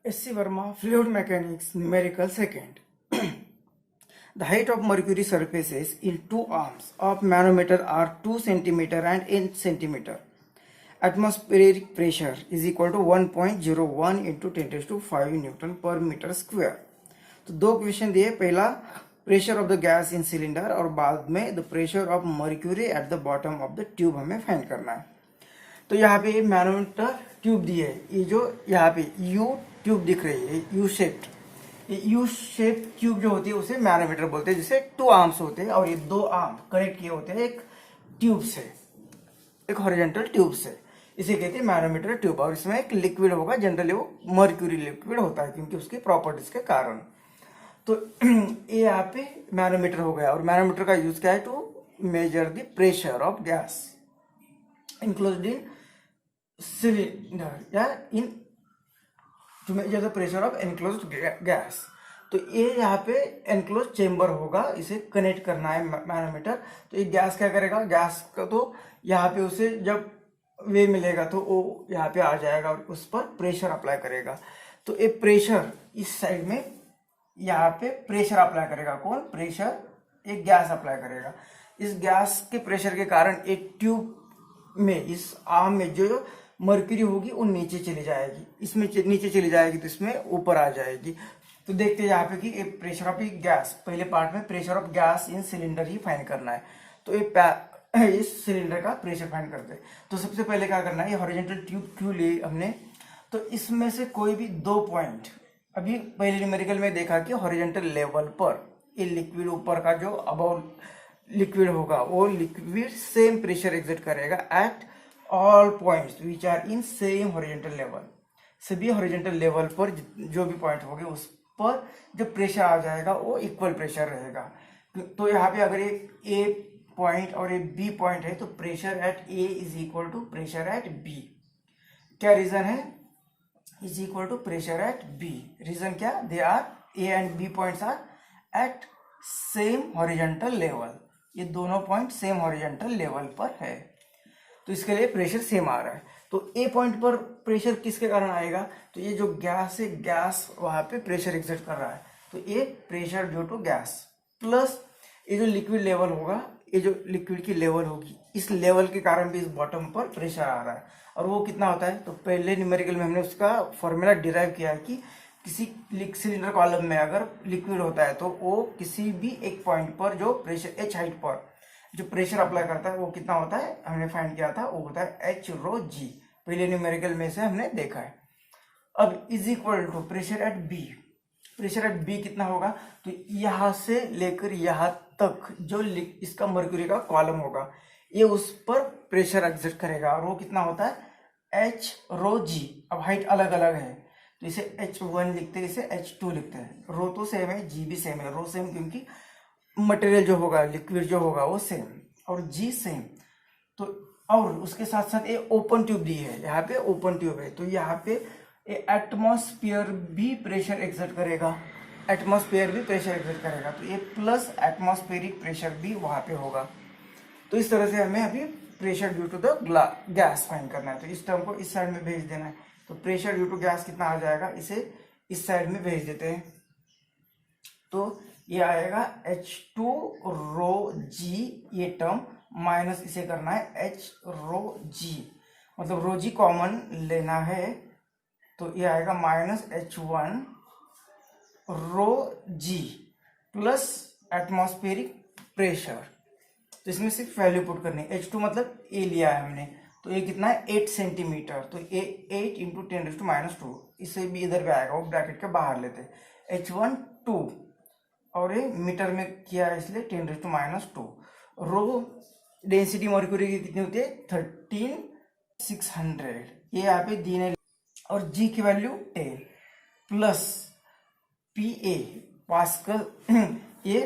S.C. Verma, Fluid Mechanics, Numerical Second. The height of mercury surfaces in two arms of manometer are 2 cm and 8 cm. Atmospheric pressure is equal to 1.01 into 10⁵ Newton per meter square. तो दो question दिए, पहला pressure of the gas in cylinder और बाद में the pressure of mercury at the bottom of the tube हमें find करना है। तो यहाँ पे मैनोमीटर ट्यूब दी है, ये जो यहाँ पे यू ट्यूब दिख रही है, यू शेप्ड, ये यू शेप ट्यूब जो होती है उसे मैनोमीटर बोलते हैं, जिसे 2 आर्म्स होते हैं और ये 2 आर्म कनेक्ट किए होते हैं एक ट्यूब से, एक हॉरिजॉन्टल ट्यूब से, इसे कहते हैं मैनोमीटर ट्यूब। और इसमें एक लिक्विड होगा, जनरली वो मर्क्यूरी लिक्विड होता है क्योंकि उसकी प्रॉपर्टीज के कारण। तो ये यहाँ पे मैनोमीटर हो गया और मैनोमीटर का यूज क्या है, to measure the pressure of gas enclosed in cylinder या in to measure the pressure of enclosed gas. तो ये यहाँ पे एनक्लोज चेम्बर होगा, इसे कनेक्ट करना है मैनोमीटर। तो ये गैस क्या करेगा, गैस का तो यहाँ पे उसे जब वे मिलेगा तो वो यहाँ पे आ जाएगा और उस पर प्रेशर अप्लाई करेगा। तो ये प्रेशर इस साइड में यहाँ पे प्रेशर अप्लाई करेगा, कौन, प्रेशर एक गैस अप्लाई करेगा। इस गैस के प्रेशर के कारण एक ट्यूब में, इस आर्म में जो मर्क्यूरी होगी वो नीचे चली जाएगी, इसमें नीचे चली जाएगी तो इसमें ऊपर आ जाएगी। तो देखते हैं यहाँ पे कि प्रेशर ऑफ गैस, पहले पार्ट में pressure of gas in cylinder he find करना है। तो ये इस सिलेंडर का प्रेशर फाइंड करते हैं। तो सबसे पहले क्या करना है, ये हॉरिजॉन्टल ट्यूब क्यों ली हमने, तो इसमें से कोई भी 2 पॉइंट, अभी पहले न्यूमेरिकल में देखा कि हॉरिजॉन्टल लेवल पर ये लिक्विड ऊपर का जो अबव लिक्विड होगा वो लिक्विड सेम प्रेशर एग्जर्ट करेगा at all points which are in same horizontal level. सभी हॉरिजॉन्टल लेवल पर जो भी पॉइंट होंगे उस पर जब प्रेशर आ जाएगा वो इक्वल प्रेशर रहेगा। तो यहाँ पे अगर एक ए पॉइंट और एक बी पॉइंट है तो pressure at A is equal to pressure at B. क्या रीजन है, is equal to pressure at B, reason क्या, they are A and B points are at same horizontal level, ये दोनों point same horizontal level पर है तो इसके लिए प्रेशर सेम आ रहा है। तो ए पॉइंट पर प्रेशर किसके कारण आएगा, तो ये जो गैस है, गैस वहां पे प्रेशर एग्जर्ट कर रहा है, तो ये pressure due to gas plus ये जो लिक्विड लेवल होगा, ये जो लिक्विड की लेवल होगी, इस लेवल के कारण भी इस बॉटम पर प्रेशर आ रहा है। और वो कितना होता है, तो पहले न्यूमेरिकल में हमने उसका फॉर्मूला डिराइव किया है कि किसी सिलेंडर कॉलम में अगर लिक्विड होता है तो वो किसी भी एक पॉइंट पर जो प्रेशर एच हाइट पर जो प्रेशर अप्लाई करता है वो कितना होता है, हमने फाइंड किया था, वो होता है एच रो जी, पहले न्यूमेरिकल में से हमने देखा है। अब is equal to pressure at B, pressure at B कितना होगा, तो यहां से लेकर यहां तक जो इसका मर्क्यूरी का कॉलम होगा ये उस पर प्रेशर एग्जर्ट करेगा और वो कितना होता है एच रो जी। अब हाइट अलग अलग है तो इसे H1 लिखते हैं, इसे H2 लिखते हैं, रो तो सेम है, जी भी सेम है, रो सेम क्योंकि मटेरियल जो होगा, लिक्विड जो होगा वो सेम और जी सेम। तो और उसके साथ साथ ये ओपन ट्यूब दी है, यहाँ पे ओपन ट्यूब है, तो यहाँ पे एटमॉस्फेयर भी प्रेशर एक्सर्ट करेगा, एटमॉस्फेयर भी प्रेशर एक्सर्ट करेगा, तो ये प्लस एटमॉस्फेरिक प्रेशर भी वहाँ पे होगा। तो इस तरह से हमें अभी pressure due to the gas find करना है, तो इस टर्म को इस साइड में भेज देना है। तो प्रेशर ड्यू टू गैस कितना आ जाएगा, इसे इस साइड में भेज देते हैं, तो ये आएगा H2 रो जी, ये टर्म माइनस इसे करना है H रो जी, मतलब रो जी कॉमन लेना है, तो ये आएगा माइनस H1 रो जी प्लस एटमॉस्फेरिक प्रेशर। तो इसमें सिर्फ वैल्यू पुट करनी है, H2 मतलब ए लिया है हमने, तो ये कितना है 8 सेंटीमीटर, तो ये 8 इंटू 10⁻², इसे भी इधर पे आएगा, वो ब्रैकेट के बाहर लेते हैं, H1 2 और ये मीटर में किया है इसलिए 10⁻²। रो डेंसिटी मर्क्यूरी की कितनी होती है 13600, ये यहाँ पे दी है, और जी की value 10 plus P A pascal, ये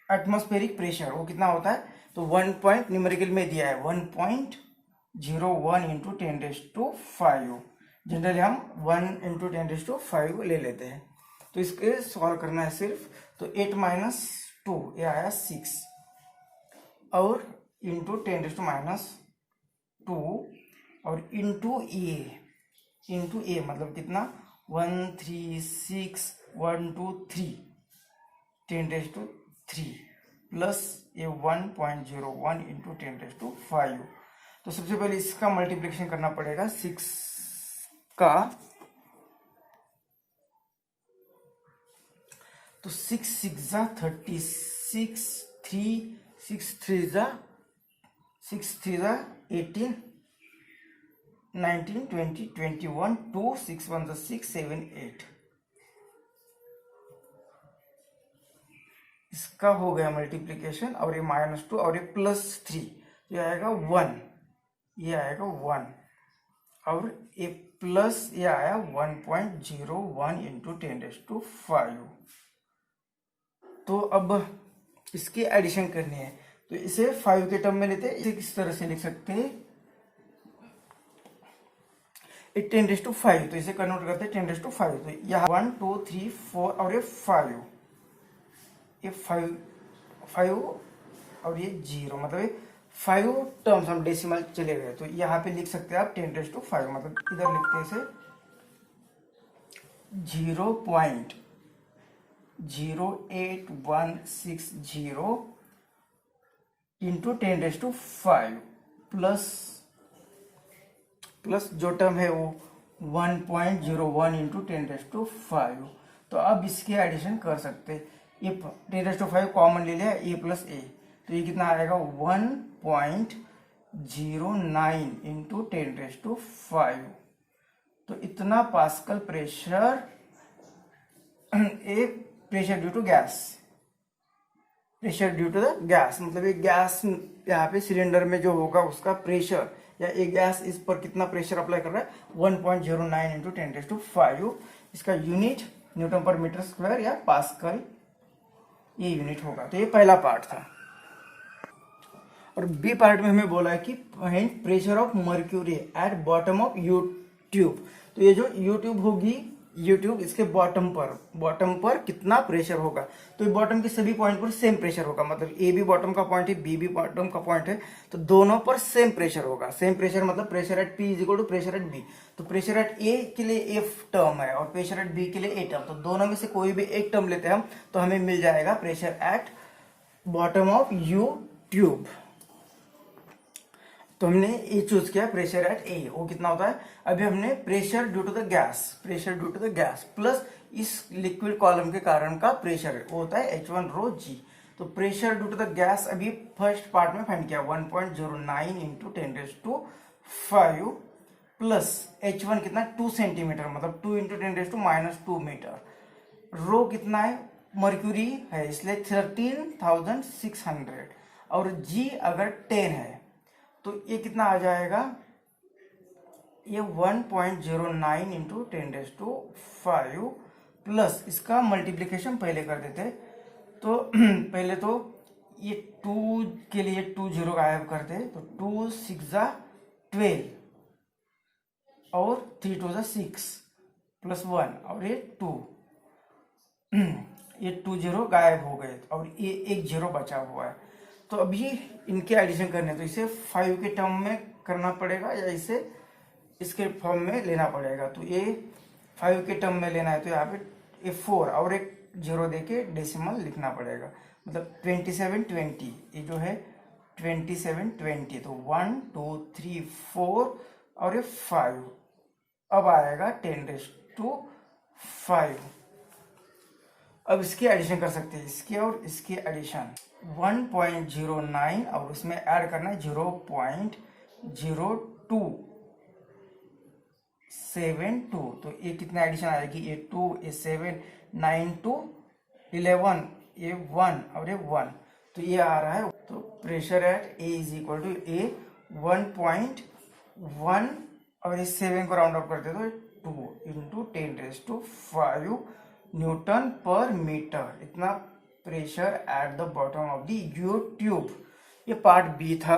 एटमॉस्फेरिक प्रेशर वो कितना होता है, तो 1 पॉइंट न्यूमेरिकल में दिया है 1.01 इंटू 10⁵, जनरली हम 1 इंटू 10⁵ ले लेते हैं। तो इसके सॉल्व करना है सिर्फ, तो 8 - 2 ये आया 6 और इंटू 10⁻² और इंटू ए मतलब कितना 136 10⁻³ प्लस ये 1.01 इंटू 10⁵ तो सबसे पहले इसका मल्टीप्लिकेशन करना पड़ेगा 6 का, तो 6 6 जा 36, 3 6 3 जा 18, 19 20 21 2 6 1 जा 6 7 8, इसका हो गया मल्टीप्लिकेशन। और ये -2 और ये +3, ये आएगा 1, ये आएगा 1 और ये प्लस ये आया 1.01 इंटू 10⁵। तो अब इसकी एडिशन करनी है, तो इसे 5 के टर्म में लेते हैं। इसे किस तरह से लिख सकते हैं, 10⁵, तो इसे कन्वर्ट करते हैं 10⁵। तो यहाँ 1 2 3 4 और ये 5, ये 5 और ये 0, मतलब 5 टर्म्स हम डेसिमल चले गए। तो यहाँ पे लिख सकते हैं आप 10⁵, मतलब इधर लिखते हैं इसे 0.08160 इंटू 10⁵, प्लस जो टर्म है वो 1.01 इंटू 10⁵। तो अब इसकी एडिशन कर सकते हैं। ये 10⁵ कॉमन ले लिया, a प्लस a, तो ये कितना आएगा 1.09 इंटू 10⁵। तो इतना पास्कल प्रेशर, एक pressure due to gas, pressure due to the gas, मतलब ये गैस यहाँ पे सिलेंडर में जो होगा उसका प्रेशर, या एक गैस इस पर कितना प्रेशर अप्लाई कर रहा है 1.09 इंटू 10⁵। इसका यूनिट न्यूटन पर मीटर स्क्वायर या पास्कल ये यूनिट होगा। तो ये पहला पार्ट था। और बी पार्ट में हमें बोला है कि find pressure of mercury at bottom of you tube. तो ये जो यू ट्यूब होगी, यू ट्यूब इसके बॉटम पर कितना प्रेशर होगा। तो ये बॉटम के सभी पॉइंट पर सेम प्रेशर होगा, मतलब ए भी बॉटम का पॉइंट है, बी भी बॉटम का पॉइंट है, तो दोनों पर सेम प्रेशर होगा। सेम प्रेशर मतलब pressure at P is equal to pressure at B. तो प्रेशर एट ए के लिए ए टर्म है और प्रेशर एट बी के लिए ए टर्म, तो दोनों में से कोई भी एक टर्म लेते हैं हम, तो हमें मिल जाएगा pressure at bottom of you tube. तो हमने ये चूज किया प्रेशर एट ए, वो कितना होता है। अभी हमने pressure due to the gas, plus इस लिक्विड कॉलम के कारण का प्रेशर वो होता है H1 रो G। तो pressure due to the gas अभी फर्स्ट पार्ट में फाइंड किया 1.09 इंटू 10⁵, प्लस H1 कितना 2 सेंटीमीटर, मतलब 2 इंटू 10⁻² मीटर। रो कितना है, मर्क्यूरी है इसलिए 13,600, और G अगर 10 है तो ये कितना आ जाएगा, ये 1.09 इंटू 10⁵, प्लस इसका मल्टीप्लिकेशन पहले कर देते। तो पहले तो ये 2 के लिए 2 0 गायब करते, तो 2 6 जा 12 और 3 2 जा 6 प्लस 1 और ये 2, ये 2 0 गायब हो गए और ये एक 0 बचा हुआ है। तो अभी इनके एडिशन करने, तो इसे 5 के टर्म में करना पड़ेगा या इसे इसके फॉर्म में लेना पड़ेगा। तो ये 5 के टर्म में लेना है, तो यहाँ पे ये 4 और एक 0 देके डेसिमल लिखना पड़ेगा, मतलब 2720, ये जो है 2720। तो 1 2 3 4 और ये 5, अब आएगा 10⁵। अब इसकी एडिशन कर सकते हैं, इसकी और इसकी एडिशन 1.09 और उसमें ऐड करना है 0.0272। तो ये कितना एडिशन आएगी, ये 2 ये 7 9 2 11, ये 1 और ये 1, तो ये आ रहा है। तो pressure at A is equal to A 1.1 और ये 7 को राउंड अप करते तो 2 इंटू 10⁵ न्यूटन पर मीटर, इतना pressure at the bottom of the you tube. ये पार्ट बी था।